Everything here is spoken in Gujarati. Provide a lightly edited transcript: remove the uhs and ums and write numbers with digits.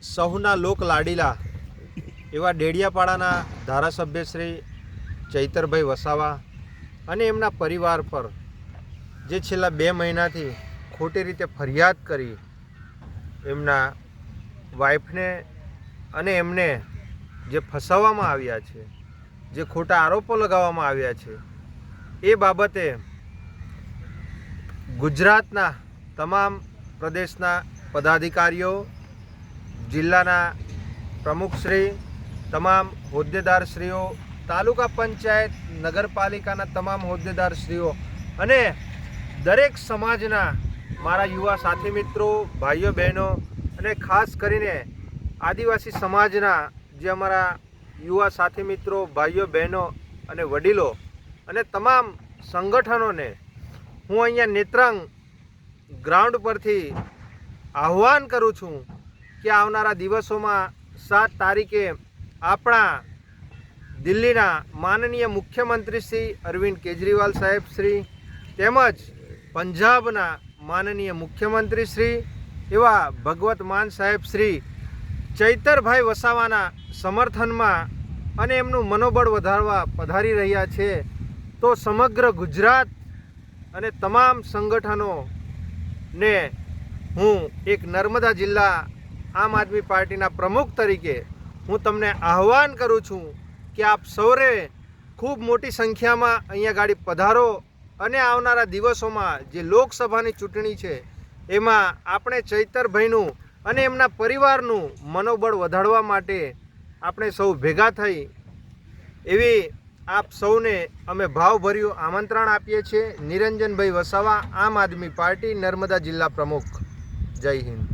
સૌના લોક લાડીલા એવા ડેડિયાપાડાના ધારાસભ્ય શ્રી ચૈતરભાઈ વસાવા અને એમના પરિવાર પર જે છેલ્લા 2 મહિનાથી ખોટી રીતે ફરિયાદ કરી એમના વાઈફને અને એમને જે ફસાવવામાં આવ્યા છે, જે ખોટા આરોપો લગાવવામાં આવ્યા છે, એ બાબતે ગુજરાતના તમામ પ્રદેશના પદાધિકારીઓ, જિલ્લાના પ્રમુખશ્રી, તમામ હોદ્દેદારશ્રીઓ, તાલુકા પંચાયત, નગરપાલિકાના તમામ હોદ્દેદારશ્રીઓ અને દરેક સમાજના મારા યુવા સાથી મિત્રો, ભાઈઓ બહેનો અને ખાસ કરીને આદિવાસી સમાજના જે અમારા યુવા સાથી મિત્રો, ભાઈઓ બહેનો અને વડીલો અને તમામ સંગઠનોને હું અહીંયા નેત્રંગ ગ્રાઉન્ડ પરથી આહ્વાન કરું છું કે આવનારા દિવસોમાં 7 તારીખે આપણા દિલ્હીના માનનીય મુખ્યમંત્રી શ્રી અરવિંદ કેજરીવાલ સાહેબ શ્રી તેમજ પંજાબના માનનીય મુખ્યમંત્રી શ્રી એવા ભગવત માન સાહેબ શ્રી ચૈતરભાઈ વસાવાના સમર્થનમાં અને એમનું મનોબળ વધારવા પધારી રહ્યા છે. તો સમગ્ર ગુજરાત અને તમામ સંગઠનોને હું એક નર્મદા જિલ્લા આમ આદમી પાર્ટીના પ્રમુખ તરીકે હું તમને આહ્વાન કરું છું કે આપ સૌએ ખૂબ મોટી સંખ્યામાં અહીંયા ગાડી પધારો અને આવનારા દિવસોમાં જે લોકસભાની ચૂંટણી છે એમાં આપણે ચૈતરભાઈનું અને એમના પરિવારનું મનોબળ વધારવા માટે આપણે સૌ ભેગા થઈ એવી આપ સૌને અમે ભાવભર્યું આમંત્રણ આપીએ છીએ. નિરંજનભાઈ વસાવા, આમ આદમી પાર્ટી, નર્મદા જિલ્લા પ્રમુખ. જય હિન્દ.